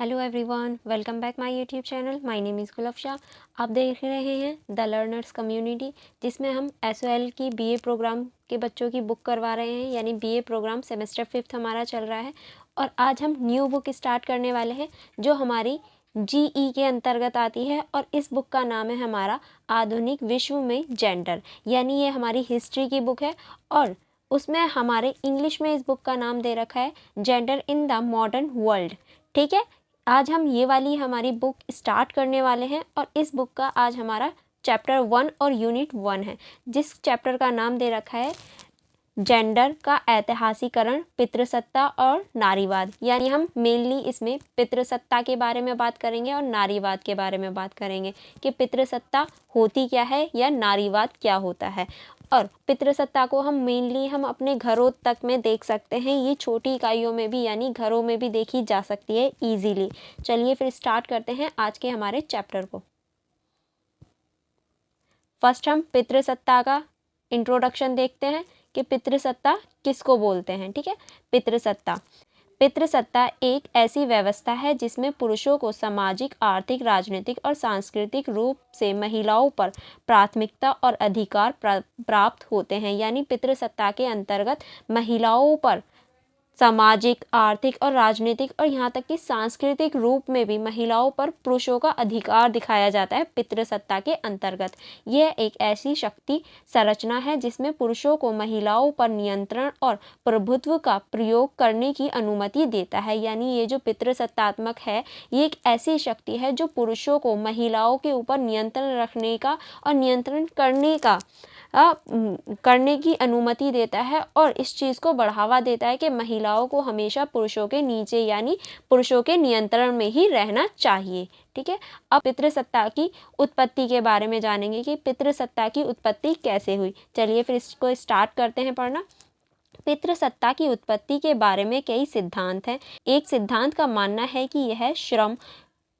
Hello everyone, welcome back my YouTube channel. My name is Gulfasha. आप देख रहे हैं द लर्नर्स कम्युनिटी, जिसमें हम एसओएल की बीए प्रोग्राम के बच्चों की बुक करवा रहे हैं। यानी बीए प्रोग्राम सेमेस्टर 5th हमारा चल रहा है और आज हम न्यू बुक स्टार्ट करने वाले हैं जो हमारी जीई के अंतर्गत आती है। और इस बुक का नाम है हमारा आधुनिक विश्व में जेंडर। यानी ये हमारी हिस्ट्री की बुक है और उसमें हमारे इंग्लिश में इस बुक का नाम दे रखा है gender in the modern world. ठीक है, आज हम ये वाली हमारी बुक स्टार्ट करने वाले हैं और इस बुक का आज हमारा चैप्टर 1 और यूनिट 1 है, जिस चैप्टर का नाम दे रखा है जेंडर का ऐतिहासिकरण, पितृसत्ता और नारीवाद। यानी हम मेनली इसमें पितृसत्ता के बारे में बात करेंगे और नारीवाद के बारे में बात करेंगे कि पितृसत्ता होती क्या है या नारीवाद क्या होता है। और पितृसत्ता को हम अपने घरों तक में देख सकते हैं। ये छोटी इकाइयों में भी यानी घरों में भी देखी जा सकती है इजीली। चलिए फिर स्टार्ट करते हैं आज के हमारे चैप्टर को। फर्स्ट हम पितृसत्ता का इंट्रोडक्शन देखते हैं कि पितृसत्ता किसको बोलते हैं। ठीक है, पितृसत्ता एक ऐसी व्यवस्था है जिसमें पुरुषों को सामाजिक, आर्थिक, राजनीतिक और सांस्कृतिक रूप से महिलाओं पर प्राथमिकता और अधिकार प्राप्त होते हैं। यानी पितृसत्ता के अंतर्गत महिलाओं पर सामाजिक, आर्थिक और राजनीतिक और यहाँ तक कि सांस्कृतिक रूप में भी महिलाओं पर पुरुषों का अधिकार दिखाया जाता है पितृसत्ता के अंतर्गत। यह एक ऐसी शक्ति संरचना है जिसमें पुरुषों को महिलाओं पर नियंत्रण और प्रभुत्व का प्रयोग करने की अनुमति देता है। यानी ये जो पितृसत्तात्मक है, ये एक ऐसी शक्ति है जो पुरुषों को महिलाओं के ऊपर नियंत्रण रखने का और नियंत्रण करने की अनुमति देता है और इस चीज़ को बढ़ावा देता है कि महिलाओं को हमेशा पुरुषों के नीचे यानी पुरुषों के नियंत्रण में ही रहना चाहिए। ठीक है, अब पितृसत्ता की उत्पत्ति के बारे में जानेंगे कि पितृसत्ता की उत्पत्ति कैसे हुई। चलिए फिर इसको स्टार्ट करते हैं पढ़ना। पितृसत्ता की उत्पत्ति के बारे में कई सिद्धांत हैं। एक सिद्धांत का मानना है कि यह श्रम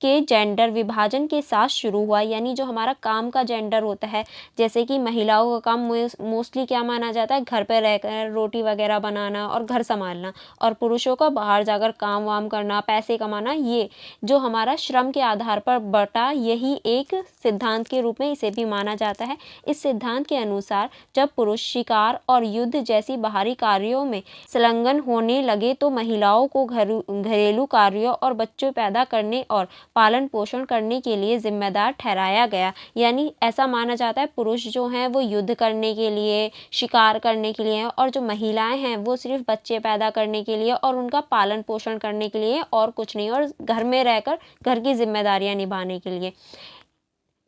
के जेंडर विभाजन के साथ शुरू हुआ। यानी जो हमारा काम का जेंडर होता है, जैसे कि महिलाओं का काम मोस्टली क्या माना जाता है, घर पर रहकर रोटी वगैरह बनाना और घर संभालना, और पुरुषों का बाहर जाकर काम वाम करना, पैसे कमाना। ये जो हमारा श्रम के आधार पर बटा, यही एक सिद्धांत के रूप में इसे भी माना जाता है। इस सिद्धांत के अनुसार जब पुरुष शिकार और युद्ध जैसी बाहरी कार्यों में संलग्न होने लगे तो महिलाओं को घरेलू कार्यों और बच्चों पैदा करने और पालन पोषण करने के लिए जिम्मेदार ठहराया गया। यानी ऐसा माना जाता है पुरुष जो हैं वो युद्ध करने के लिए, शिकार करने के लिए, और जो महिलाएं हैं वो सिर्फ बच्चे पैदा करने के लिए और उनका पालन पोषण करने के लिए, और कुछ नहीं, और घर में रहकर घर की जिम्मेदारियां निभाने के लिए।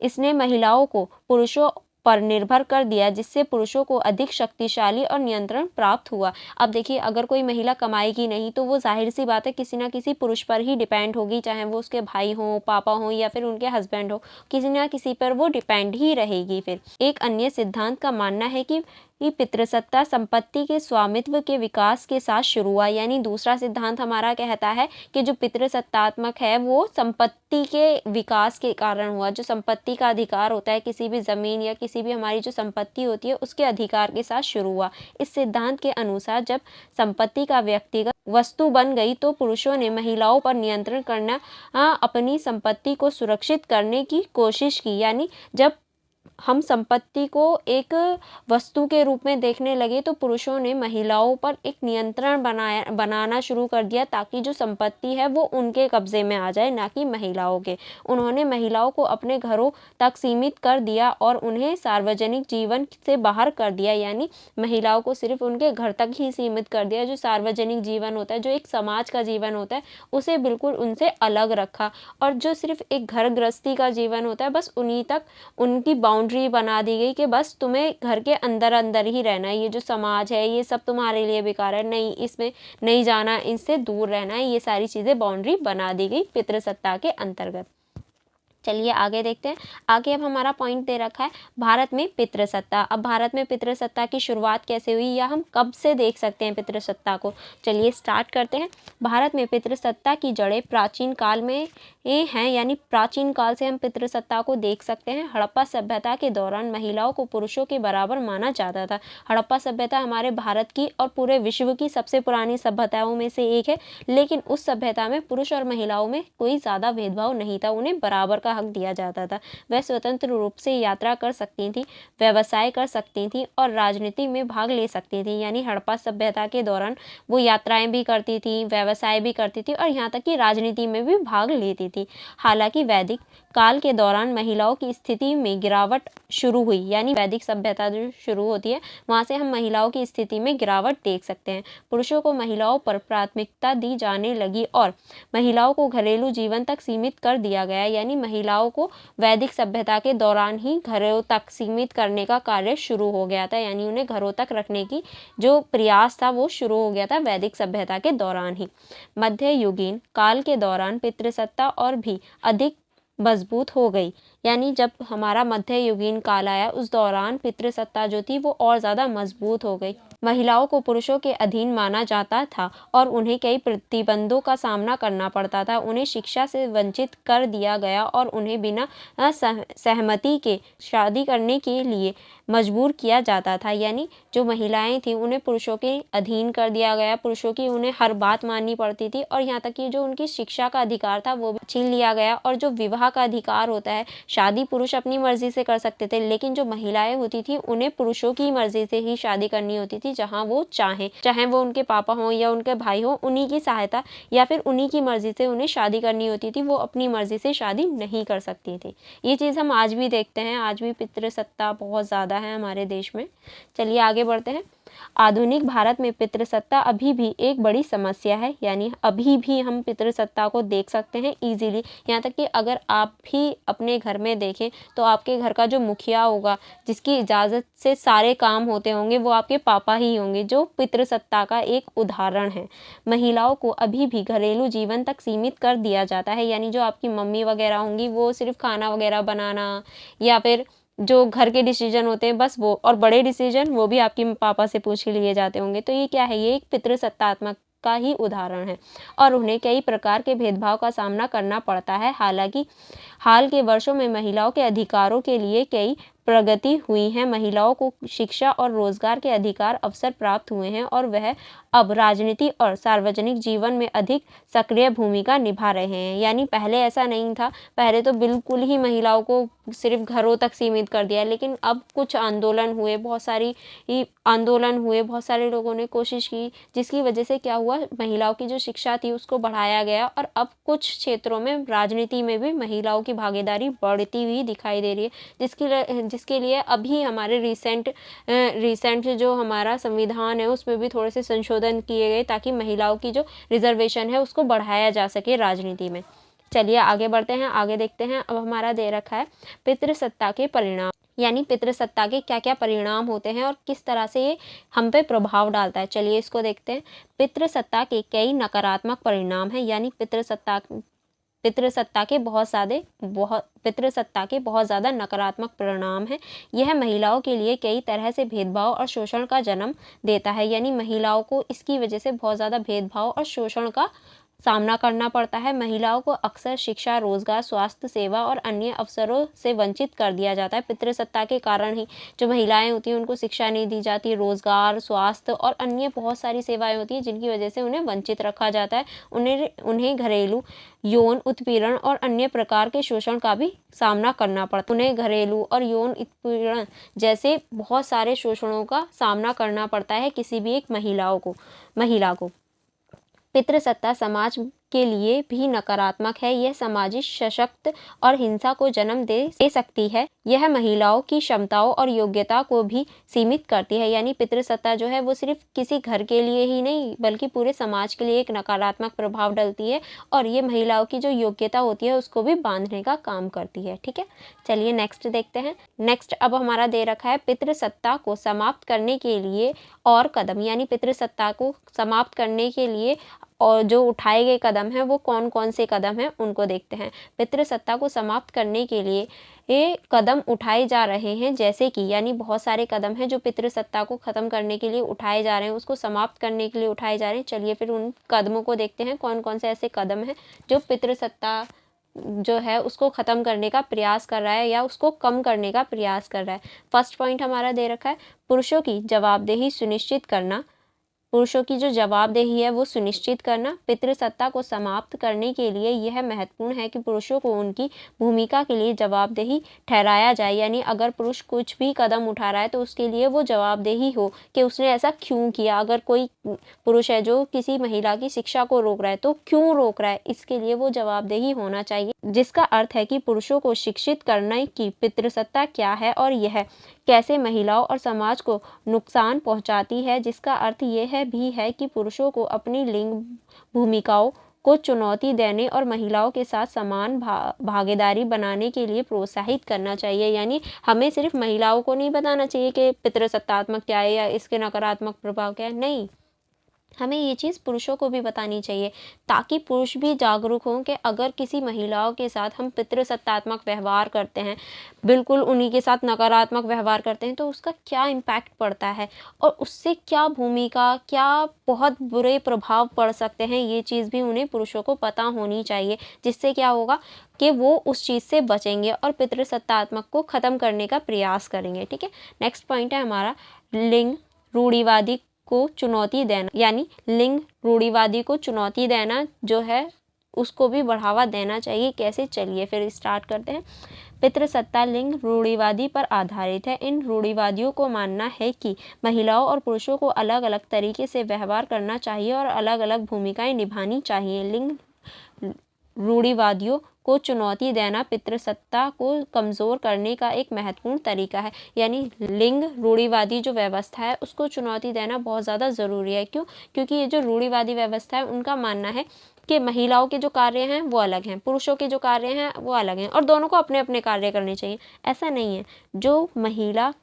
इसने महिलाओं को पुरुषों पर निर्भर कर दिया, जिससे पुरुषों को अधिक शक्तिशाली और नियंत्रण प्राप्त हुआ। अब देखिए, अगर कोई महिला कमाएगी नहीं तो वो जाहिर सी बात है किसी ना किसी पुरुष पर ही डिपेंड होगी, चाहे वो उसके भाई हों, पापा हों या फिर उनके हस्बैंड हो, किसी ना किसी पर वो डिपेंड ही रहेगी। फिर एक अन्य सिद्धांत का मानना है कि पितृसत्ता संपत्ति के स्वामित्व के विकास के साथ शुरू हुआ। यानी दूसरा सिद्धांत हमारा कहता है कि जो पितृसत्तात्मक है वो संपत्ति के विकास के कारण हुआ। जो संपत्ति का अधिकार होता है, किसी भी जमीन या किसी भी हमारी जो संपत्ति होती है, उसके अधिकार के साथ शुरू हुआ। इस सिद्धांत के अनुसार जब संपत्ति का व्यक्तिगत वस्तु बन गई तो पुरुषों ने महिलाओं पर नियंत्रण करना, अपनी संपत्ति को सुरक्षित करने की कोशिश की। यानी जब हम संपत्ति को एक वस्तु के रूप में देखने लगे तो पुरुषों ने महिलाओं पर एक नियंत्रण बनाना शुरू कर दिया, ताकि जो संपत्ति है वो उनके कब्जे में आ जाए, ना कि महिलाओं के। उन्होंने महिलाओं को अपने घरों तक सीमित कर दिया और उन्हें सार्वजनिक जीवन से बाहर कर दिया। यानी महिलाओं को सिर्फ उनके घर तक ही सीमित कर दिया। जो सार्वजनिक जीवन होता है, जो एक समाज का जीवन होता है, उसे बिल्कुल उनसे अलग रखा, और जो सिर्फ एक घर गृहस्थी का जीवन होता है, बस उन्हीं तक उनकी बाउंड्री बना दी गई कि बस तुम्हें घर के अंदर अंदर ही रहना है। ये जो समाज है ये सब तुम्हारे लिए बेकार है, नहीं, इसमें नहीं जाना, इससे दूर रहना है। ये सारी चीज़ें बाउंड्री बना दी गई पितृसत्ता के अंतर्गत। चलिए आगे देखते हैं। आगे अब हमारा पॉइंट दे रखा है भारत में पितृसत्ता। अब भारत में पितृसत्ता की शुरुआत कैसे हुई या हम कब से देख सकते हैं पितृसत्ता को, चलिए स्टार्ट करते हैं। भारत में पितृसत्ता की जड़ें प्राचीन काल में हैं, यानी प्राचीन काल से हम पितृसत्ता को देख सकते हैं। हड़प्पा सभ्यता के दौरान महिलाओं को पुरुषों के बराबर माना जाता था। हड़प्पा सभ्यता हमारे भारत की और पूरे विश्व की सबसे पुरानी सभ्यताओं में से एक है, लेकिन उस सभ्यता में पुरुष और महिलाओं में कोई ज़्यादा भेदभाव नहीं था, उन्हें बराबर का हक दिया जाता था। वह स्वतंत्र रूप से यात्रा कर सकती थी, व्यवसाय कर सकती थी और राजनीति में भाग ले सकती थी। यानी हड़प्पा सभ्यता के दौरान वो यात्राएं भी करती थी, व्यवसाय भी करती थी और यहाँ तक कि राजनीति में भी भाग लेती थी। हालांकि वैदिक काल के दौरान महिलाओं की स्थिति में गिरावट शुरू हुई, यानी वैदिक सभ्यता जो शुरू होती है वहाँ से हम महिलाओं की स्थिति में गिरावट देख सकते हैं। पुरुषों को महिलाओं पर प्राथमिकता दी जाने लगी और महिलाओं को घरेलू जीवन तक सीमित कर दिया गया। यानी महिलाओं को वैदिक सभ्यता के दौरान ही घरों तक सीमित करने का कार्य शुरू हो गया था, यानी उन्हें घरों तक रखने की जो प्रयास था वो शुरू हो गया था वैदिक सभ्यता के दौरान ही। मध्ययुगीन काल के दौरान पितृसत्ता और भी अधिक मजबूत हो गई, यानी जब हमारा मध्ययुगीन काल आया उस दौरान पितृसत्ता जो थी वो और ज़्यादा मजबूत हो गई। महिलाओं को पुरुषों के अधीन माना जाता था और उन्हें कई प्रतिबंधों का सामना करना पड़ता था। उन्हें शिक्षा से वंचित कर दिया गया और उन्हें बिना सहमति के शादी करने के लिए मजबूर किया जाता था। यानी जो महिलाएं थीं उन्हें पुरुषों के अधीन कर दिया गया, पुरुषों की उन्हें हर बात माननी पड़ती थी और यहाँ तक कि जो उनकी शिक्षा का अधिकार था वो भी छीन लिया गया। और जो विवाह का अधिकार होता है, शादी पुरुष अपनी मर्जी से कर सकते थे, लेकिन जो महिलाएं होती थी उन्हें पुरुषों की मर्जी से ही शादी करनी होती थी, जहाँ वो चाहें, चाहे वो उनके पापा हों या उनके भाई हों, उन्हीं की सहायता या फिर उन्हीं की मर्जी से उन्हें शादी करनी होती थी, वो अपनी मर्जी से शादी नहीं कर सकती थी। ये चीज़ हम आज भी देखते हैं, आज भी पितृसत्ता बहुत ज़्यादा है हमारे देश में। चलिए आगे बढ़ते हैं। आधुनिक भारत में पितृसत्ता अभी भी एक बड़ी समस्या है, यानी अभी भी हम पितृसत्ता को देख सकते हैं इजीली। यहाँ तक कि अगर आप भी अपने घर में देखें तो आपके घर का जो मुखिया होगा, जिसकी इजाज़त से सारे काम होते होंगे, वो आपके पापा ही होंगे, जो पितृसत्ता का एक उदाहरण है। महिलाओं को अभी भी घरेलू जीवन तक सीमित कर दिया जाता है, यानी जो आपकी मम्मी वगैरह होंगी वो सिर्फ खाना वगैरह बनाना या फिर जो घर के डिसीजन होते हैं बस वो, और बड़े डिसीजन वो भी आपके पापा से पूछ के लिए जाते होंगे। तो ये क्या है, ये एक पितृसत्तात्मक का ही उदाहरण है और उन्हें कई प्रकार के भेदभाव का सामना करना पड़ता है। हालांकि हाल के वर्षों में महिलाओं के अधिकारों के लिए कई प्रगति हुई है। महिलाओं को शिक्षा और रोजगार के अधिकार अवसर प्राप्त हुए हैं और वह अब राजनीति और सार्वजनिक जीवन में अधिक सक्रिय भूमिका निभा रहे हैं। यानी पहले ऐसा नहीं था, पहले तो बिल्कुल ही महिलाओं को सिर्फ घरों तक सीमित कर दिया, लेकिन अब कुछ आंदोलन हुए, बहुत सारे लोगों ने कोशिश की, जिसकी वजह से क्या हुआ, महिलाओं की जो शिक्षा थी उसको बढ़ाया गया और अब कुछ क्षेत्रों में राजनीति में भी महिलाओं की भागीदारी बढ़ती हुई दिखाई दे रही है, जिसके लिए अभी हमारे रिसेंट जो हमारा संविधान है उसमें भी थोड़े से संशोधन किए गए ताकि महिलाओं की जो रिजर्वेशन है उसको बढ़ाया जा सके राजनीति में। चलिए आगे बढ़ते हैं, आगे देखते हैं। अब हमारा दे रखा है पितृसत्ता के परिणाम, यानी पितृसत्ता के क्या क्या परिणाम होते हैं और किस तरह से ये हम पे प्रभाव डालता है। चलिए इसको देखते हैं। पितृसत्ता के कई नकारात्मक परिणाम हैं, यानी पितृसत्ता के बहुत ज़्यादा नकारात्मक परिणाम हैं। यह महिलाओं के लिए कई तरह से भेदभाव और शोषण का जन्म देता है, यानी महिलाओं को इसकी वजह से बहुत ज़्यादा भेदभाव और शोषण का सामना करना पड़ता है। महिलाओं को अक्सर शिक्षा, रोजगार, स्वास्थ्य सेवा और अन्य अवसरों से वंचित कर दिया जाता है। पितृसत्ता के कारण ही जो महिलाएं होती हैं उनको शिक्षा नहीं दी जाती, रोजगार, स्वास्थ्य और अन्य बहुत सारी सेवाएं होती हैं जिनकी वजह से उन्हें वंचित रखा जाता है। उन्हें घरेलू यौन उत्पीड़न और अन्य प्रकार के शोषण का भी सामना करना पड़ता है। उन्हें घरेलू और यौन उत्पीड़न जैसे बहुत सारे शोषणों का सामना करना पड़ता है किसी भी एक महिला को। पितृसत्ता समाज के लिए भी नकारात्मक है। यह सामाजिक सशक्त और हिंसा को जन्म दे सकती है। यह महिलाओं की क्षमताओं और योग्यता को भी सीमित करती है, यानी पितृसत्ता जो है वो सिर्फ किसी घर के लिए ही नहीं बल्कि पूरे समाज के लिए एक नकारात्मक प्रभाव डालती है और ये महिलाओं की जो योग्यता होती है उसको भी बांधने का काम करती है। ठीक है, चलिए नेक्स्ट देखते हैं। नेक्स्ट अब हमारा दे रखा है पितृसत्ता को समाप्त करने के लिए और कदम, यानी पितृसत्ता को समाप्त करने के लिए और जो उठाए गए कदम हैं वो कौन कौन से कदम हैं उनको देखते हैं। पितृसत्ता को समाप्त करने के लिए ये कदम उठाए जा रहे हैं, जैसे कि यानी बहुत सारे कदम हैं जो पितृसत्ता को ख़त्म करने के लिए उठाए जा रहे हैं, उसको समाप्त करने के लिए उठाए जा रहे हैं। चलिए फिर उन कदमों को देखते हैं, कौन कौन से ऐसे कदम हैं जो पितृसत्ता जो है उसको ख़त्म करने का प्रयास कर रहा है या उसको कम करने का प्रयास कर रहा है। फर्स्ट पॉइंट हमारा दे रखा है, पुरुषों की जवाबदेही सुनिश्चित करना। पुरुषों की जो जवाबदेही है वो सुनिश्चित करना। पितृसत्ता को समाप्त करने के लिए यह महत्वपूर्ण है कि पुरुषों को उनकी भूमिका के लिए जवाबदेही ठहराया जाए, यानी अगर पुरुष कुछ भी कदम उठा रहा है तो उसके लिए वो जवाबदेही हो कि उसने ऐसा क्यों किया। अगर कोई पुरुष है जो किसी महिला की शिक्षा को रोक रहा है तो क्यों रोक रहा है, इसके लिए वो जवाबदेही होना चाहिए, जिसका अर्थ है कि पुरुषों को शिक्षित करने की पितृसत्ता क्या है और यह कैसे महिलाओं और समाज को नुकसान पहुंचाती है, जिसका अर्थ यह भी है कि पुरुषों को अपनी लिंग भूमिकाओं को चुनौती देने और महिलाओं के साथ समान भागीदारी बनाने के लिए प्रोत्साहित करना चाहिए। यानी हमें सिर्फ महिलाओं को नहीं बताना चाहिए कि पितृसत्तात्मक क्या है या इसके नकारात्मक प्रभाव क्या है, नहीं, हमें ये चीज़ पुरुषों को भी बतानी चाहिए ताकि पुरुष भी जागरूक हों कि अगर किसी महिलाओं के साथ हम पितृसत्तात्मक व्यवहार करते हैं, बिल्कुल उन्हीं के साथ नकारात्मक व्यवहार करते हैं, तो उसका क्या इम्पैक्ट पड़ता है और उससे क्या भूमिका, क्या बहुत बुरे प्रभाव पड़ सकते हैं, ये चीज़ भी उन्हें पुरुषों को पता होनी चाहिए, जिससे क्या होगा कि वो उस चीज़ से बचेंगे और पितृसत्तात्मक को ख़त्म करने का प्रयास करेंगे। ठीक है, नेक्स्ट पॉइंट है हमारा लिंग रूढ़िवादी को चुनौती देना, यानी लिंग रूढ़िवादी को चुनौती देना जो है उसको भी बढ़ावा देना चाहिए। कैसे, चलिए फिर स्टार्ट करते हैं। पितृसत्ता लिंग रूढ़िवादी पर आधारित है। इन रूढ़िवादियों को मानना है कि महिलाओं और पुरुषों को अलग अलग तरीके से व्यवहार करना चाहिए और अलग अलग भूमिकाएं निभानी चाहिए। लिंग रूढ़िवादियों को चुनौती देना पितृसत्ता को कमज़ोर करने का एक महत्वपूर्ण तरीका है, यानी लिंग रूढ़िवादी जो व्यवस्था है उसको चुनौती देना बहुत ज़्यादा ज़रूरी है। क्यों? क्योंकि ये जो रूढ़िवादी व्यवस्था है उनका मानना है कि महिलाओं के जो कार्य हैं वो अलग हैं, पुरुषों के जो कार्य हैं वो अलग हैं और दोनों को अपने अपने कार्य करने चाहिए। ऐसा नहीं है, जो महिला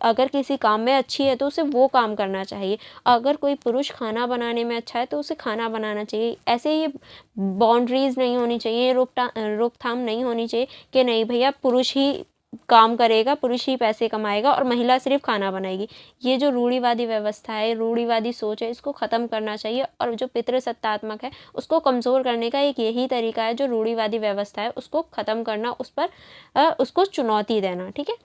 अगर किसी काम में अच्छी है तो उसे वो काम करना चाहिए, अगर कोई पुरुष खाना बनाने में अच्छा है तो उसे खाना बनाना चाहिए। ऐसे ये बाउंड्रीज़ नहीं होनी चाहिए, रोकथाम नहीं होनी चाहिए कि नहीं भैया पुरुष ही काम करेगा, पुरुष ही पैसे कमाएगा और महिला सिर्फ खाना बनाएगी। ये जो रूढ़िवादी व्यवस्था है, रूढ़िवादी सोच है, इसको ख़त्म करना चाहिए और जो पितृसत्तात्मक है उसको कमज़ोर करने का एक यही तरीका है, जो रूढ़िवादी व्यवस्था है उसको ख़त्म करना, उस पर उसको चुनौती देना। ठीक है,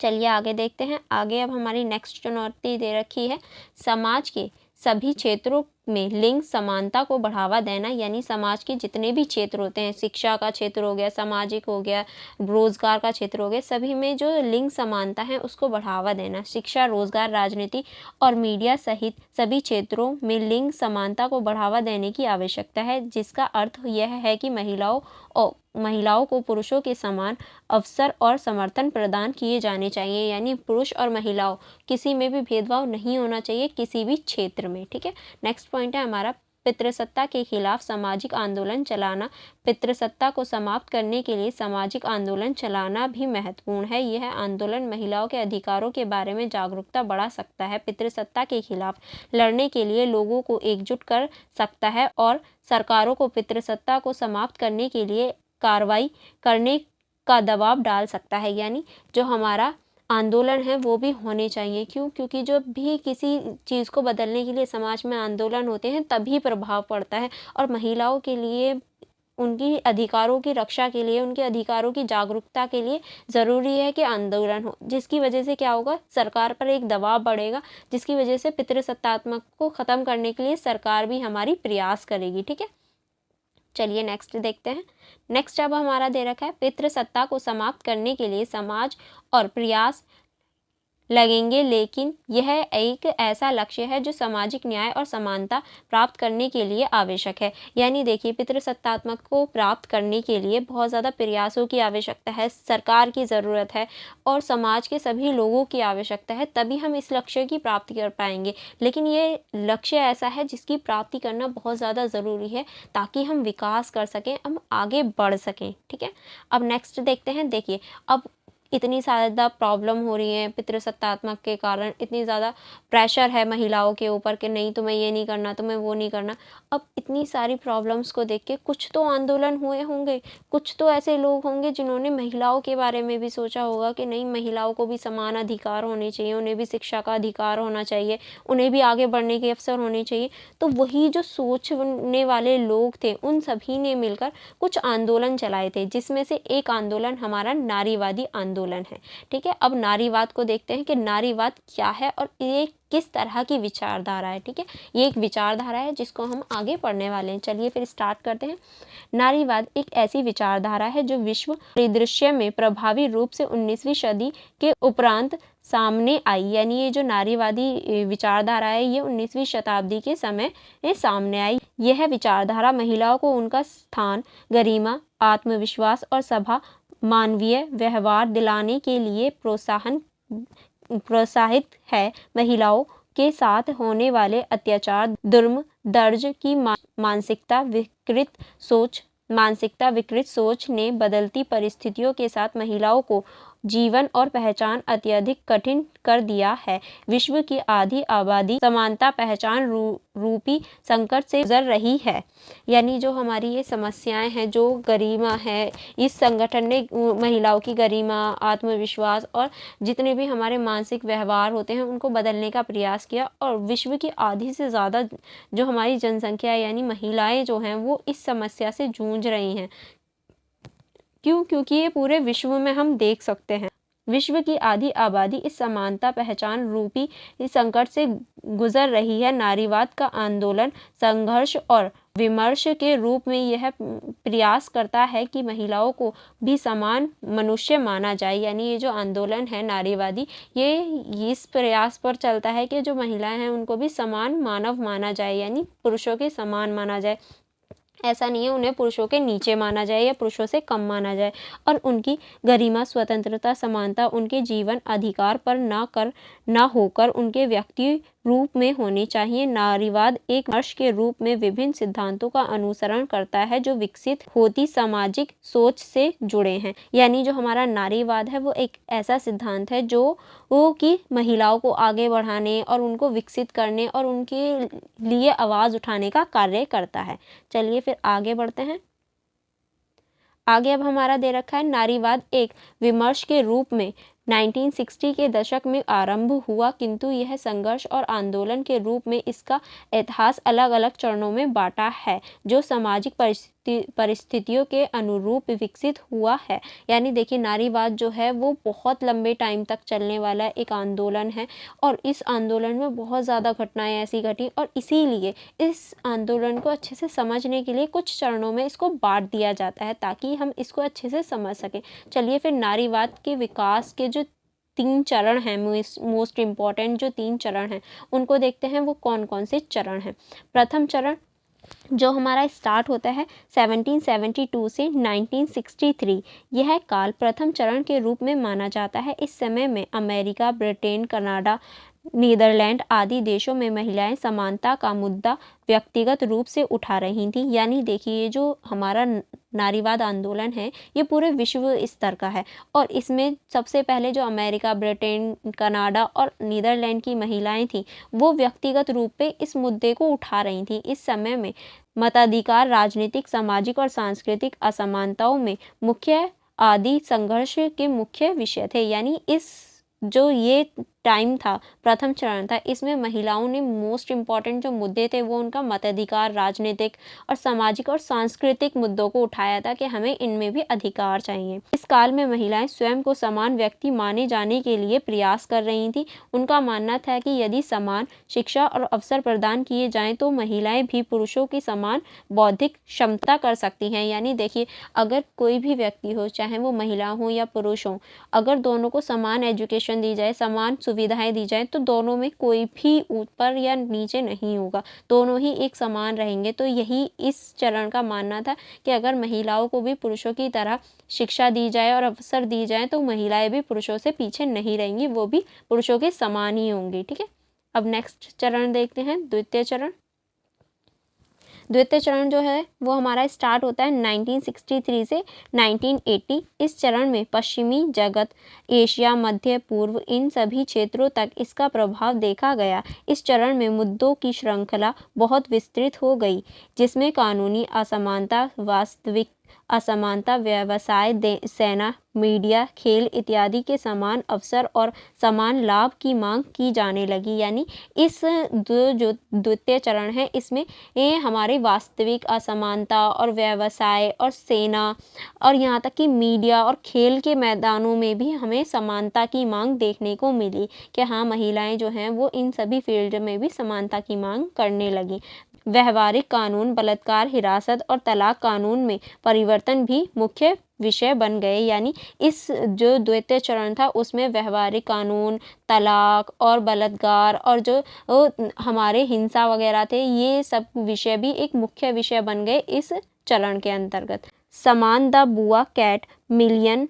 चलिए आगे देखते हैं। आगे अब हमारी नेक्स्ट चुनौती दे रखी है समाज के सभी क्षेत्रों में लिंग समानता को बढ़ावा देना, यानी समाज के जितने भी क्षेत्र होते हैं, शिक्षा का क्षेत्र हो गया, सामाजिक हो गया, रोजगार का क्षेत्र हो गया, सभी में जो लिंग समानता है उसको बढ़ावा देना। शिक्षा, रोजगार, राजनीति और मीडिया सहित सभी क्षेत्रों में लिंग समानता को बढ़ावा देने की आवश्यकता है, जिसका अर्थ यह है कि महिलाओं को पुरुषों के समान अवसर और समर्थन प्रदान किए जाने चाहिए, यानी पुरुष और महिलाओं किसी में भी भेदभाव नहीं होना चाहिए किसी भी क्षेत्र में। ठीक है, नेक्स्ट पॉइंट है हमारा पितृसत्ता के खिलाफ सामाजिक आंदोलन चलाना। पितृसत्ता को समाप्त करने के लिए सामाजिक आंदोलन चलाना भी महत्वपूर्ण है। यह आंदोलन महिलाओं के अधिकारों के बारे में जागरूकता बढ़ा सकता है, पितृसत्ता के खिलाफ लड़ने के लिए लोगों को एकजुट कर सकता है और सरकारों को पितृसत्ता को समाप्त करने के लिए कार्रवाई करने का दबाव डाल सकता है। यानी जो हमारा आंदोलन है वो भी होने चाहिए। क्यों? क्योंकि जब भी किसी चीज़ को बदलने के लिए समाज में आंदोलन होते हैं तभी प्रभाव पड़ता है और महिलाओं के लिए उनकी अधिकारों की रक्षा के लिए, उनके अधिकारों की जागरूकता के लिए ज़रूरी है कि आंदोलन हो, जिसकी वजह से क्या होगा, सरकार पर एक दबाव बढ़ेगा, जिसकी वजह से पितृसत्तात्मक को ख़त्म करने के लिए सरकार भी हमारी प्रयास करेगी। ठीक है, चलिए नेक्स्ट देखते हैं। नेक्स्ट अब हमारा दे रखा है पितृसत्ता को समाप्त करने के लिए समाज और प्रयास लगेंगे, लेकिन यह एक ऐसा लक्ष्य है जो सामाजिक न्याय और समानता प्राप्त करने के लिए आवश्यक है। यानी देखिए, पितृसत्तात्मक को प्राप्त करने के लिए बहुत ज़्यादा प्रयासों की आवश्यकता है, सरकार की ज़रूरत है और समाज के सभी लोगों की आवश्यकता है, तभी हम इस लक्ष्य की प्राप्ति कर पाएंगे। लेकिन ये लक्ष्य ऐसा है जिसकी प्राप्ति करना बहुत ज़्यादा ज़रूरी है ताकि हम विकास कर सकें, हम आगे बढ़ सकें। ठीक है, अब नेक्स्ट देखते हैं। देखिए, अब इतनी ज़्यादा प्रॉब्लम हो रही है पितृसत्तात्मक के कारण, इतनी ज़्यादा प्रेशर है महिलाओं के ऊपर कि नहीं तुम्हें ये नहीं करना, तुम्हें वो नहीं करना। अब इतनी सारी प्रॉब्लम्स को देख के कुछ तो आंदोलन हुए होंगे, कुछ तो ऐसे लोग होंगे जिन्होंने महिलाओं के बारे में भी सोचा होगा कि नहीं, महिलाओं को भी समान अधिकार होने चाहिए, उन्हें भी शिक्षा का अधिकार होना चाहिए, उन्हें भी आगे बढ़ने के अवसर होने चाहिए। तो वही जो सोचने वाले लोग थे, उन सभी ने मिलकर कुछ आंदोलन चलाए थे, जिसमें से एक आंदोलन हमारा नारीवादी आंदोलन है। ठीक है, अब नारीवाद को देखते हैं कि नारीवाद क्या है और ये किस तरह की विचारधारा है। ठीक है, ये एक विचारधारा है जिसको हम आगे पढ़ने वाले हैं। चलिए फिर स्टार्ट करते हैं। नारीवाद एक ऐसी विचारधारा है जो विश्व परिदृश्य में प्रभावी रूप से 19वीं सदी के उपरांत सामने आई। यानी ये जो नारीवादी विचारधारा है, ये 19वीं शताब्दी के समय में सामने आई। यह विचारधारा महिलाओं को उनका स्थान, गरिमा, आत्मविश्वास और सभा मानवीय व्यवहार दिलाने के लिए प्रोत्साहित है। महिलाओं के साथ होने वाले अत्याचार, जुर्म, दर्ज की मानसिकता विकृत सोच ने बदलती परिस्थितियों के साथ महिलाओं को जीवन और पहचान अत्यधिक कठिन कर दिया है। विश्व की आधी आबादी समानता पहचान रूपी संकट से गुजर रही है। यानी जो हमारी ये समस्याएं हैं, जो गरिमा है, इस संगठन ने महिलाओं की गरिमा, आत्मविश्वास और जितने भी हमारे मानसिक व्यवहार होते हैं उनको बदलने का प्रयास किया। और विश्व की आधी से ज़्यादा जो हमारी जनसंख्या यानी महिलाएं जो हैं वो इस समस्या से जूझ रही हैं। क्यों? क्योंकि ये पूरे विश्व में हम देख सकते हैं। विश्व की आधी आबादी इस समानता पहचान रूपी इस संकट से गुजर रही है। नारीवाद का आंदोलन संघर्ष और विमर्श के रूप में यह प्रयास करता है कि महिलाओं को भी समान मनुष्य माना जाए। यानी ये जो आंदोलन है नारीवादी, ये इस प्रयास पर चलता है कि जो महिलाएं हैं उनको भी समान मानव माना जाए, यानी पुरुषों के समान माना जाए। ऐसा नहीं है उन्हें पुरुषों के नीचे माना जाए या पुरुषों से कम माना जाए। और उनकी गरिमा, स्वतंत्रता, समानता उनके जीवन अधिकार पर ना होकर उनके व्यक्ति रूप में होनी चाहिए। नारीवाद एक वर्ष के रूप में विभिन्न सिद्धांतों का अनुसरण करता है जो विकसित होती सामाजिक सोच से जुड़े हैं। यानी जो हमारा नारीवाद है वो एक ऐसा सिद्धांत है जो कि महिलाओं को आगे बढ़ाने और उनको विकसित करने और उनके लिए आवाज़ उठाने का कार्य करता है। चलिए फिर आगे बढ़ते हैं। आगे अब हमारा दे रखा है नारीवाद एक विमर्श के रूप में 1960 के दशक में आरंभ हुआ, किंतु यह संघर्ष और आंदोलन के रूप में इसका इतिहास अलग अलग चरणों में बांटा है जो सामाजिक परिस्थितियों के अनुरूप विकसित हुआ है। यानी देखिए नारीवाद जो है वो बहुत लंबे टाइम तक चलने वाला एक आंदोलन है और इस आंदोलन में बहुत ज़्यादा घटनाएं ऐसी घटी और इसीलिए इस आंदोलन को अच्छे से समझने के लिए कुछ चरणों में इसको बांट दिया जाता है ताकि हम इसको अच्छे से समझ सकें। चलिए फिर नारीवाद के विकास के जो 3 चरण हैं, मोस्ट इम्पॉर्टेंट जो 3 चरण हैं उनको देखते हैं। वो कौन कौन से चरण हैं? प्रथम चरण जो हमारा स्टार्ट होता है 1772 से 1963, यह काल प्रथम चरण के रूप में माना जाता है। इस समय में अमेरिका, ब्रिटेन, कनाडा, नीदरलैंड आदि देशों में महिलाएं समानता का मुद्दा व्यक्तिगत रूप से उठा रही थीं। यानी देखिए ये जो हमारा नारीवाद आंदोलन है ये पूरे विश्व स्तर का है और इसमें सबसे पहले जो अमेरिका, ब्रिटेन, कनाडा और नीदरलैंड की महिलाएं थीं वो व्यक्तिगत रूप पे इस मुद्दे को उठा रही थीं। इस समय में मताधिकार, राजनीतिक, सामाजिक और सांस्कृतिक असमानताओं में मुख्य आदि संघर्ष के मुख्य विषय थे। यानी इस जो ये टाइम था, प्रथम चरण था, इसमें महिलाओं ने मोस्ट इम्पॉर्टेंट जो मुद्दे थे वो उनका मताधिकार, राजनीतिक और सामाजिक और सांस्कृतिक मुद्दों को उठाया था कि हमें इनमें भी अधिकार चाहिए। इस काल में महिलाएं स्वयं को समान व्यक्ति माने जाने के लिए प्रयास कर रही थी। उनका मानना था कि यदि समान शिक्षा और अवसर प्रदान किए जाएं तो महिलाएं भी पुरुषों की समान बौद्धिक क्षमता कर सकती हैं। यानी देखिए अगर कोई भी व्यक्ति हो, चाहे वो महिला हो या पुरुष हो, अगर दोनों को समान एजुकेशन दी जाए, समान सुविधाएं दी जाएं तो दोनों में कोई भी ऊपर या नीचे नहीं होगा, दोनों ही एक समान रहेंगे। तो यही इस चरण का मानना था कि अगर महिलाओं को भी पुरुषों की तरह शिक्षा दी जाए और अवसर दी जाए तो महिलाएं भी पुरुषों से पीछे नहीं रहेंगी, वो भी पुरुषों के समान ही होंगी। ठीक है, अब नेक्स्ट चरण देखते हैं, द्वितीय चरण। द्वितीय चरण जो है वो हमारा स्टार्ट होता है 1963 से 1980। इस चरण में पश्चिमी जगत, एशिया, मध्य पूर्व, इन सभी क्षेत्रों तक इसका प्रभाव देखा गया। इस चरण में मुद्दों की श्रृंखला बहुत विस्तृत हो गई, जिसमें कानूनी असमानता, वास्तविक असमानता, व्यवसाय, सेना, मीडिया, खेल इत्यादि के समान अवसर और समान लाभ की मांग की जाने लगी। यानी इस जो द्वितीय चरण है इसमें ये हमारे वास्तविक असमानता और व्यवसाय और सेना और यहाँ तक कि मीडिया और खेल के मैदानों में भी हमें समानता की मांग देखने को मिली कि हाँ, महिलाएं जो हैं वो इन सभी फील्ड में भी समानता की मांग करने लगी। व्यवहारिक कानून, बलात्कार, हिरासत और तलाक कानून में परिवर्तन भी मुख्य विषय बन गए। यानी इस जो द्वितीय चरण था उसमें व्यवहारिक कानून, तलाक और बलात्कार और जो हमारे हिंसा वगैरह थे, ये सब विषय भी एक मुख्य विषय बन गए इस चरण के अंतर्गत। समान, द बुआ कैट, मिलियन,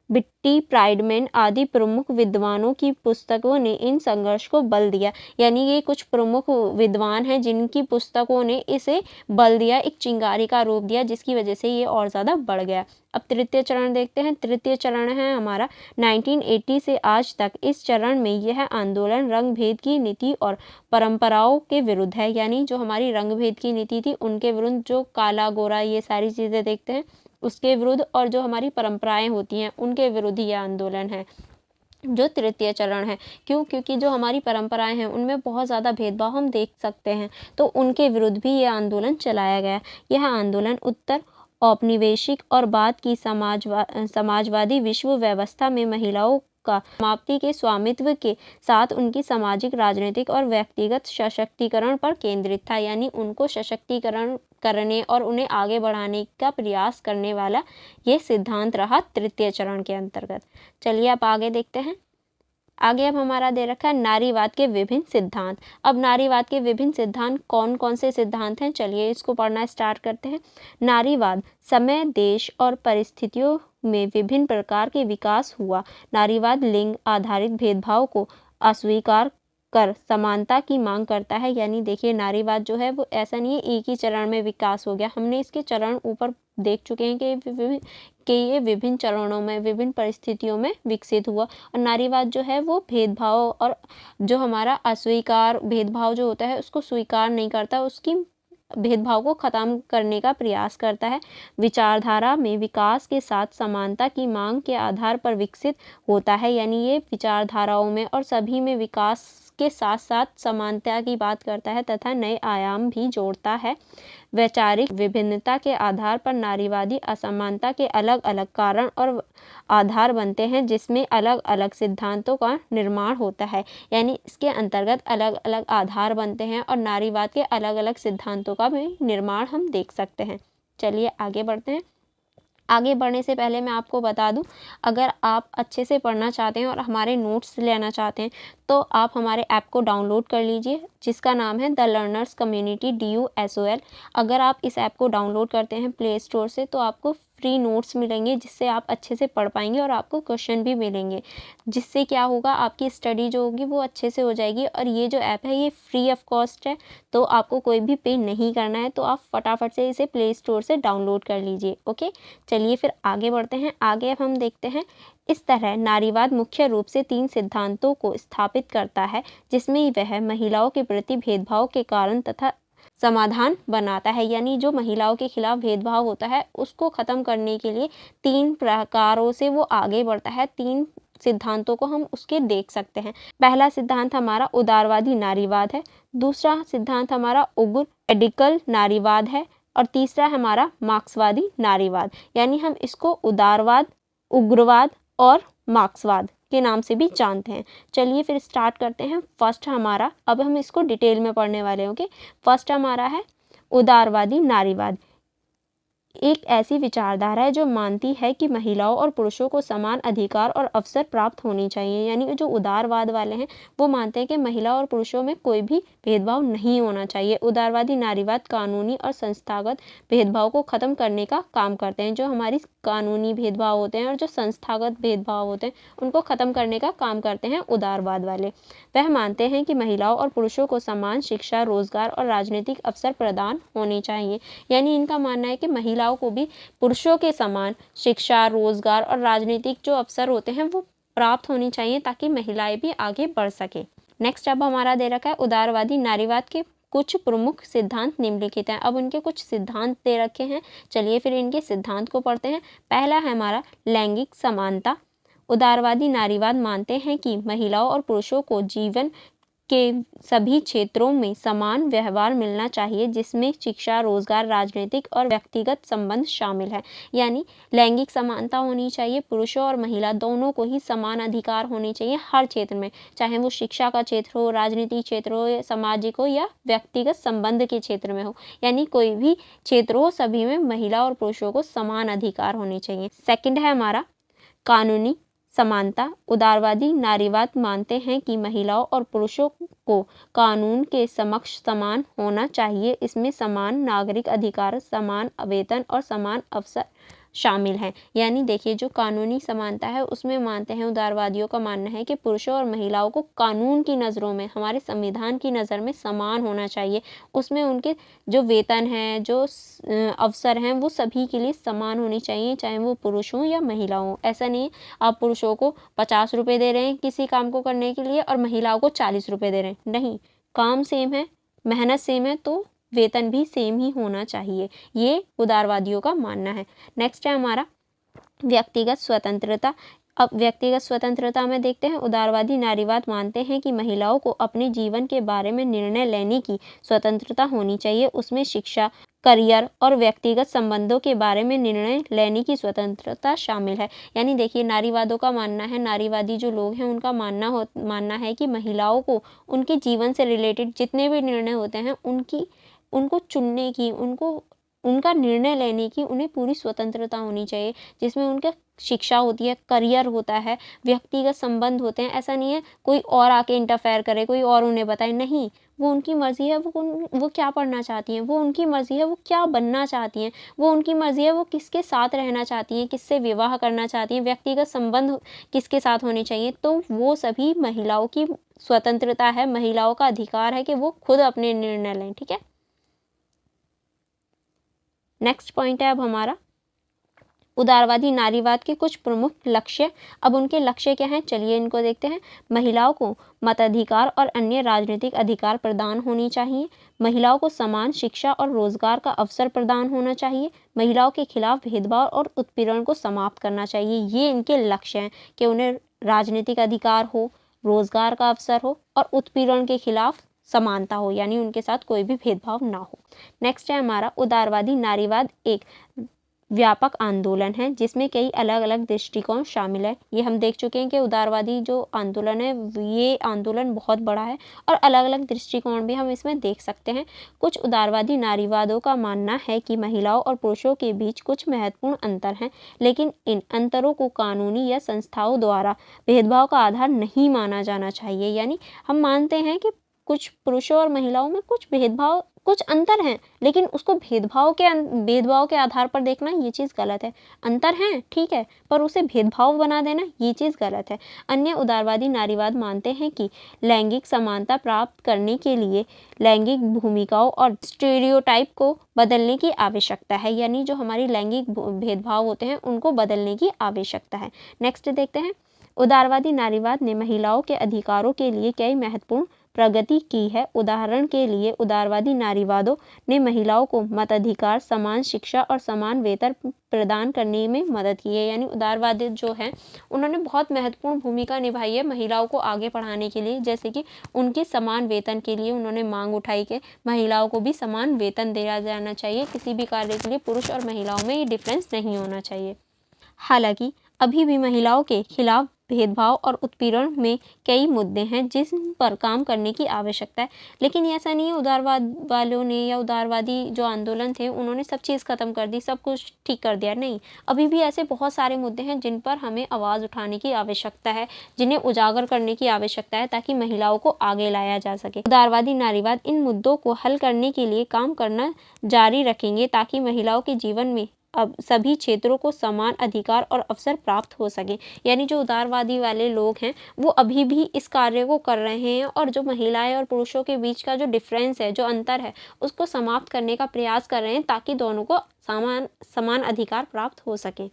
बिट्टी प्राइडमैन आदि प्रमुख विद्वानों की पुस्तकों ने इन संघर्ष को बल दिया। यानी ये कुछ प्रमुख विद्वान हैं जिनकी पुस्तकों ने इसे बल दिया, एक चिंगारी का रूप दिया, जिसकी वजह से ये और ज़्यादा बढ़ गया। अब तृतीय चरण देखते हैं। तृतीय चरण है हमारा 1980 से आज तक। इस चरण में यह आंदोलन रंग भेद की नीति और परंपराओं के विरुद्ध है। यानी जो हमारी रंग भेद की नीति थी उनके विरुद्ध, जो काला गोरा ये सारी चीज़ें देखते हैं उसके विरुद्ध, और जो हमारी परंपराएं होती हैं उनके विरुद्ध यह आंदोलन है जो तृतीय चरण है। क्यों? क्योंकि जो हमारी परंपराएं हैं उनमें बहुत ज़्यादा भेदभाव हम देख सकते हैं, तो उनके विरुद्ध भी यह आंदोलन चलाया गया। यह आंदोलन उत्तर औपनिवेशिक और बाद की समाजवादी विश्व व्यवस्था में महिलाओं का समाप्ति के स्वामित्व के साथ उनकी सामाजिक, राजनीतिक और व्यक्तिगत सशक्तिकरण पर केंद्रित था। यानी उनको सशक्तिकरण करने और उन्हें आगे बढ़ाने का प्रयास करने वाला ये सिद्धांत रहा तृतीय चरण के अंतर्गत। चलिए अब आगे देखते हैं। आगे अब हमारा दे रखा है नारीवाद के विभिन्न सिद्धांत। अब नारीवाद के विभिन्न सिद्धांत कौन कौन से सिद्धांत हैं, चलिए इसको पढ़ना स्टार्ट करते हैं। नारीवाद, समय, देश और परिस्थितियों में विभिन्न प्रकार के विकास हुआ। नारीवाद लिंग आधारित भेदभाव को अस्वीकार कर समानता की मांग करता है। यानी देखिए, नारीवाद जो है वो ऐसा नहीं है एक ही चरण में विकास हो गया, हमने इसके चरण ऊपर देख चुके हैं कि ये विभिन्न चरणों में, विभिन्न परिस्थितियों में विकसित हुआ। और नारीवाद जो है वो भेदभाव और जो हमारा अस्वीकार भेदभाव जो होता है उसको स्वीकार नहीं करता, उसकी भेदभाव को ख़त्म करने का प्रयास करता है। विचारधारा में विकास के साथ समानता की मांग के आधार पर विकसित होता है। यानी ये विचारधाराओं में और सभी में विकास के साथ साथ समानता की बात करता है तथा नए आयाम भी जोड़ता है। वैचारिक विभिन्नता के आधार पर नारीवादी असमानता के अलग अलग कारण और आधार बनते हैं, जिसमें अलग अलग सिद्धांतों का निर्माण होता है। यानी इसके अंतर्गत अलग अलग आधार बनते हैं और नारीवाद के अलग अलग सिद्धांतों का भी निर्माण हम देख सकते हैं। चलिए आगे बढ़ते हैं। आगे बढ़ने से पहले मैं आपको बता दूं, अगर आप अच्छे से पढ़ना चाहते हैं और हमारे नोट्स लेना चाहते हैं तो आप हमारे ऐप को डाउनलोड कर लीजिए, जिसका नाम है द लर्नर्स कम्युनिटी DUSOL। अगर आप इस ऐप को डाउनलोड करते हैं प्ले स्टोर से तो आपको फ्री नोट्स मिलेंगे, जिससे आप अच्छे से पढ़ पाएंगे और आपको क्वेश्चन भी मिलेंगे, जिससे क्या होगा, आपकी स्टडी जो होगी वो अच्छे से हो जाएगी। और ये जो ऐप है ये फ्री ऑफ कॉस्ट है, तो आपको कोई भी पे नहीं करना है, तो आप फटाफट से इसे प्ले स्टोर से डाउनलोड कर लीजिए। ओके, चलिए फिर आगे बढ़ते हैं। आगे अब हम देखते हैं। इस तरह नारीवाद मुख्य रूप से 3 सिद्धांतों को स्थापित करता है, जिसमें वह महिलाओं के प्रति भेदभाव के कारण तथा समाधान बनाता है। यानी जो महिलाओं के खिलाफ भेदभाव होता है उसको ख़त्म करने के लिए 3 प्रकारों से वो आगे बढ़ता है। 3 सिद्धांतों को हम उसके देख सकते हैं। पहला सिद्धांत हमारा उदारवादी नारीवाद है, दूसरा सिद्धांत हमारा उग्र रेडिकल नारीवाद है और तीसरा हमारा मार्क्सवादी नारीवाद। यानी हम इसको उदारवाद, उग्रवाद और मार्क्सवाद के नाम से भी जानते हैं। चलिए फिर स्टार्ट करते हैं। फर्स्ट हमारा, अब हम इसको डिटेल में पढ़ने वाले होंगे। फर्स्ट हमारा है उदारवादी नारीवाद। एक ऐसी विचारधारा है जो मानती है कि महिलाओं और पुरुषों को समान अधिकार और अवसर प्राप्त होने चाहिए। यानी जो उदारवाद वाले हैं वो मानते हैं कि महिला और पुरुषों में कोई भी भेदभाव नहीं होना चाहिए। उदारवादी नारीवाद कानूनी और संस्थागत भेदभाव को खत्म करने का काम करते हैं। जो हमारी कानूनी भेदभाव होते हैं और जो संस्थागत भेदभाव होते हैं उनको खत्म करने का काम करते हैं उदारवाद वाले। वह मानते हैं कि महिलाओं और पुरुषों को समान शिक्षा, रोजगार और राजनीतिक अवसर प्रदान होने चाहिए। यानी इनका मानना है कि महिलाओं को भी पुरुषों के समान शिक्षा, रोजगार और राजनीतिक जो अवसर होते हैं वो प्राप्त होनी चाहिए ताकि महिलाएं भी आगे बढ़ सके। नेक्स्ट अब हमारा दे रखा है उदारवादी नारीवाद के कुछ प्रमुख सिद्धांत निम्नलिखित हैं। अब उनके कुछ सिद्धांत दे रखे हैं, चलिए फिर इनके सिद्धांत को पढ़ते हैं। पहला है हमारा लैंगिक समानता। उदारवादी नारीवाद मानते हैं कि महिलाओं और पुरुषों को जीवन के सभी क्षेत्रों में समान व्यवहार मिलना चाहिए, जिसमें शिक्षा, रोजगार, राजनीतिक और व्यक्तिगत संबंध शामिल है। यानी लैंगिक समानता होनी चाहिए, पुरुषों और महिला दोनों को ही समान अधिकार होने चाहिए हर क्षेत्र में, चाहे वो शिक्षा का क्षेत्र हो, राजनीतिक क्षेत्र हो, सामाजिक हो या व्यक्तिगत संबंध के क्षेत्र में हो। यानी कोई भी क्षेत्र हो, सभी में महिला और पुरुषों को समान अधिकार होने चाहिए। सेकंड है हमारा कानूनी समानता। उदारवादी नारीवाद मानते हैं कि महिलाओं और पुरुषों को कानून के समक्ष समान होना चाहिए। इसमें समान नागरिक अधिकार, समान वेतन और समान अवसर शामिल हैं। यानी देखिए जो कानूनी समानता है उसमें मानते हैं, उदारवादियों का मानना है कि पुरुषों और महिलाओं को कानून की नज़रों में, हमारे संविधान की नज़र में समान होना चाहिए। उसमें उनके जो वेतन है, जो अवसर हैं वो सभी के लिए समान होनी चाहिए, चाहे वो पुरुष हों या महिला हों। ऐसा नहीं है आप पुरुषों को 50 रुपये दे रहे हैं किसी काम को करने के लिए और महिलाओं को 40 रुपये दे रहे हैं, नहीं, काम सेम है, मेहनत सेम है तो वेतन भी सेम ही होना चाहिए। ये उदारवादियों का मानना है। नेक्स्ट है हमारा व्यक्तिगत स्वतंत्रता। अब व्यक्तिगत स्वतंत्रता में देखते हैं, उदारवादी नारीवाद मानते हैं कि महिलाओं को अपने जीवन के बारे में निर्णय लेने की स्वतंत्रता होनी चाहिए। उसमें शिक्षा, करियर और व्यक्तिगत संबंधों के बारे में निर्णय लेने की स्वतंत्रता शामिल है। यानी देखिए नारीवादों का मानना है, नारीवादी जो लोग हैं उनका मानना है कि महिलाओं को उनके जीवन से रिलेटेड जितने भी निर्णय होते हैं उनको चुनने की, उनका निर्णय लेने की उन्हें पूरी स्वतंत्रता होनी चाहिए, जिसमें उनका शिक्षा होती है, करियर होता है, व्यक्तिगत संबंध होते हैं। ऐसा नहीं है कोई और आके इंटरफेयर करे, कोई और उन्हें बताए, नहीं, वो उनकी मर्जी है, वो क्या पढ़ना चाहती हैं, वो उनकी मर्जी है, वो क्या बनना चाहती हैं, वो उनकी मर्जी है, वो किसके साथ रहना चाहती हैं, किससे विवाह करना चाहती हैं, व्यक्तिगत संबंध किसके साथ होने चाहिए। तो वो सभी महिलाओं की स्वतंत्रता है, महिलाओं का अधिकार है कि वो खुद अपने निर्णय लें। ठीक है, नेक्स्ट पॉइंट है अब हमारा उदारवादी नारीवाद के कुछ प्रमुख लक्ष्य। अब उनके लक्ष्य क्या हैं, चलिए इनको देखते हैं। महिलाओं को मताधिकार और अन्य राजनीतिक अधिकार प्रदान होनी चाहिए। महिलाओं को समान शिक्षा और रोजगार का अवसर प्रदान होना चाहिए। महिलाओं के खिलाफ भेदभाव और उत्पीड़न को समाप्त करना चाहिए। ये इनके लक्ष्य हैं कि उन्हें राजनीतिक अधिकार हो, रोजगार का अवसर हो और उत्पीड़न के खिलाफ समानता हो, यानी उनके साथ कोई भी भेदभाव ना हो। नेक्स्ट है हमारा उदारवादी नारीवाद एक व्यापक आंदोलन है जिसमें कई अलग अलग दृष्टिकोण शामिल है। ये हम देख चुके हैं कि उदारवादी जो आंदोलन है ये आंदोलन बहुत बड़ा है और अलग अलग दृष्टिकोण भी हम इसमें देख सकते हैं। कुछ उदारवादी नारीवादों का मानना है कि महिलाओं और पुरुषों के बीच कुछ महत्वपूर्ण अंतर हैं, लेकिन इन अंतरों को कानूनी या संस्थाओं द्वारा भेदभाव का आधार नहीं माना जाना चाहिए। यानी हम मानते हैं कि कुछ पुरुषों और महिलाओं में कुछ अंतर हैं, लेकिन उसको भेदभाव के आधार पर देखना ये चीज़ गलत है। अंतर हैं ठीक है, पर उसे भेदभाव बना देना ये चीज़ गलत है। अन्य उदारवादी नारीवाद मानते हैं कि लैंगिक समानता प्राप्त करने के लिए लैंगिक भूमिकाओं और स्टीरियोटाइप को बदलने की आवश्यकता है। यानी जो हमारी लैंगिक भेदभाव होते हैं उनको बदलने की आवश्यकता है। नेक्स्ट देखते हैं, उदारवादी नारीवाद ने महिलाओं के अधिकारों के लिए कई महत्वपूर्ण प्रगति की है। उदाहरण के लिए उदारवादी नारीवादों ने महिलाओं को मताधिकार, समान शिक्षा और समान वेतन प्रदान करने में मदद की है। यानी उदारवादी जो हैं उन्होंने बहुत महत्वपूर्ण भूमिका निभाई है महिलाओं को आगे बढ़ाने के लिए, जैसे कि उनके समान वेतन के लिए उन्होंने मांग उठाई कि महिलाओं को भी समान वेतन दिया जाना चाहिए। किसी भी कार्य के लिए पुरुष और महिलाओं में ये डिफरेंस नहीं होना चाहिए। हालांकि अभी भी महिलाओं के खिलाफ भेदभाव और उत्पीड़न में कई मुद्दे हैं जिन पर काम करने की आवश्यकता है। लेकिन ऐसा नहीं है उदारवाद वालों ने या उदारवादी जो आंदोलन थे उन्होंने सब चीज़ ख़त्म कर दी, सब कुछ ठीक कर दिया, नहीं। अभी भी ऐसे बहुत सारे मुद्दे हैं जिन पर हमें आवाज़ उठाने की आवश्यकता है, जिन्हें उजागर करने की आवश्यकता है ताकि महिलाओं को आगे लाया जा सके। उदारवादी नारीवाद इन मुद्दों को हल करने के लिए काम करना जारी रखेंगे ताकि महिलाओं के जीवन में अब सभी क्षेत्रों को समान अधिकार और अवसर प्राप्त हो सके। यानी जो उदारवादी वाले लोग हैं वो अभी भी इस कार्य को कर रहे हैं और जो महिलाएं और पुरुषों के बीच का जो डिफरेंस है, जो अंतर है, उसको समाप्त करने का प्रयास कर रहे हैं ताकि दोनों को समान अधिकार प्राप्त हो सके।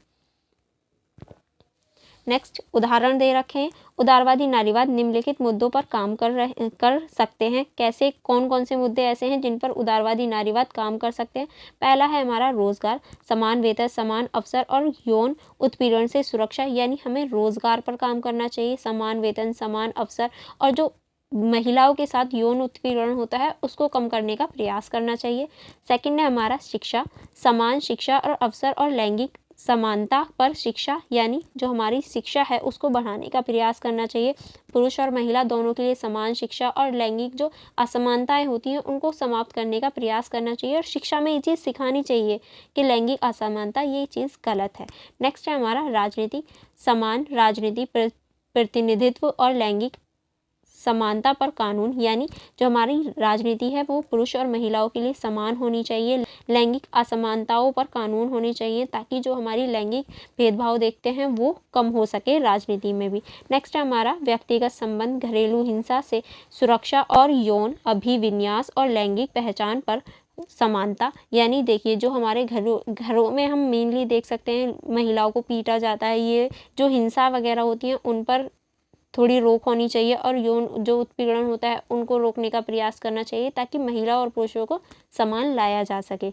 नेक्स्ट उदाहरण दे रखे हैं। उदारवादी नारीवाद निम्नलिखित मुद्दों पर काम कर सकते हैं। कैसे, कौन कौन से मुद्दे ऐसे हैं जिन पर उदारवादी नारीवाद काम कर सकते हैं? पहला है हमारा रोजगार, समान वेतन, समान अवसर और यौन उत्पीड़न से सुरक्षा। यानी हमें रोजगार पर काम करना चाहिए, समान वेतन, समान अवसर और जो महिलाओं के साथ यौन उत्पीड़न होता है उसको कम करने का प्रयास करना चाहिए। सेकंड है हमारा शिक्षा, समान शिक्षा और अवसर और लैंगिक समानता पर शिक्षा, यानी जो हमारी शिक्षा है उसको बढ़ाने का प्रयास करना चाहिए। पुरुष और महिला दोनों के लिए समान शिक्षा और लैंगिक जो असमानताएं होती हैं उनको समाप्त करने का प्रयास करना चाहिए और शिक्षा में ये चीज़ सिखानी चाहिए कि लैंगिक असमानता ये चीज़ गलत है। नेक्स्ट है हमारा राजनीति, समान राजनीति प्रतिनिधित्व और लैंगिक समानता पर कानून। यानी जो हमारी राजनीति है वो पुरुष और महिलाओं के लिए समान होनी चाहिए, लैंगिक असमानताओं पर कानून होने चाहिए ताकि जो हमारी लैंगिक भेदभाव देखते हैं वो कम हो सके राजनीति में भी। नेक्स्ट है हमारा व्यक्तिगत संबंध, घरेलू हिंसा से सुरक्षा और यौन अभिविन्यास और लैंगिक पहचान पर समानता। यानी देखिए जो हमारे घरों में हम मेनली देख सकते हैं महिलाओं को पीटा जाता है, ये जो हिंसा वगैरह होती है उन पर थोड़ी रोक होनी चाहिए और यौन जो उत्पीड़न होता है उनको रोकने का प्रयास करना चाहिए ताकि महिला और पुरुषों को समान लाया जा सके।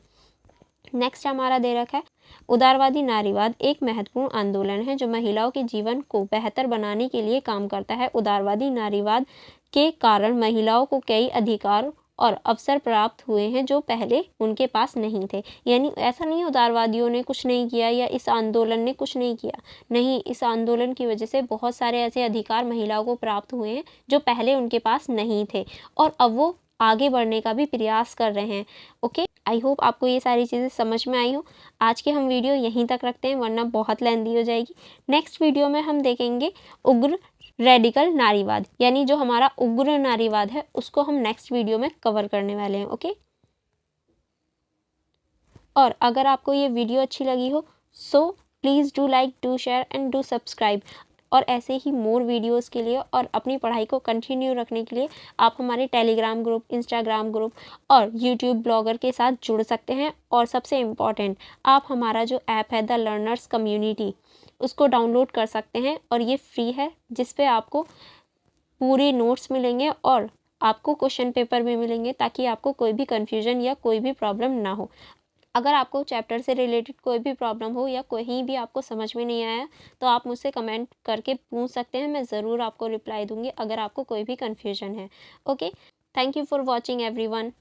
नेक्स्ट हमारा दे रखा है उदारवादी नारीवाद एक महत्वपूर्ण आंदोलन है जो महिलाओं के जीवन को बेहतर बनाने के लिए काम करता है। उदारवादी नारीवाद के कारण महिलाओं को कई अधिकार और अवसर प्राप्त हुए हैं जो पहले उनके पास नहीं थे। यानी ऐसा नहीं उदारवादियों ने कुछ नहीं किया या इस आंदोलन ने कुछ नहीं किया, नहीं, इस आंदोलन की वजह से बहुत सारे ऐसे अधिकार महिलाओं को प्राप्त हुए हैं जो पहले उनके पास नहीं थे और अब वो आगे बढ़ने का भी प्रयास कर रहे हैं। ओके, आई होप आपको ये सारी चीज़ें समझ में आई हो। आज की हम वीडियो यहीं तक रखते हैं वरना बहुत लेंदी हो जाएगी। नेक्स्ट वीडियो में हम देखेंगे उग्र रेडिकल नारीवाद, यानी जो हमारा उग्र नारीवाद है उसको हम नेक्स्ट वीडियो में कवर करने वाले हैं। ओके, और अगर आपको ये वीडियो अच्छी लगी हो so please do like, do share and do subscribe. और ऐसे ही मोर वीडियोस के लिए और अपनी पढ़ाई को कंटिन्यू रखने के लिए आप हमारे टेलीग्राम ग्रुप, इंस्टाग्राम ग्रुप और यूट्यूब ब्लॉगर के साथ जुड़ सकते हैं। और सबसे इम्पॉर्टेंट, आप हमारा जो ऐप है द लर्नर्स कम्युनिटी उसको डाउनलोड कर सकते हैं और ये फ्री है, जिस पे आपको पूरे नोट्स मिलेंगे और आपको क्वेश्चन पेपर भी मिलेंगे ताकि आपको कोई भी कन्फ्यूजन या कोई भी प्रॉब्लम ना हो। अगर आपको चैप्टर से रिलेटेड कोई भी प्रॉब्लम हो या कहीं भी आपको समझ में नहीं आया तो आप मुझसे कमेंट करके पूछ सकते हैं, मैं ज़रूर आपको रिप्लाई दूंगी अगर आपको कोई भी कन्फ्यूजन है। Okay, thank you for watching everyone.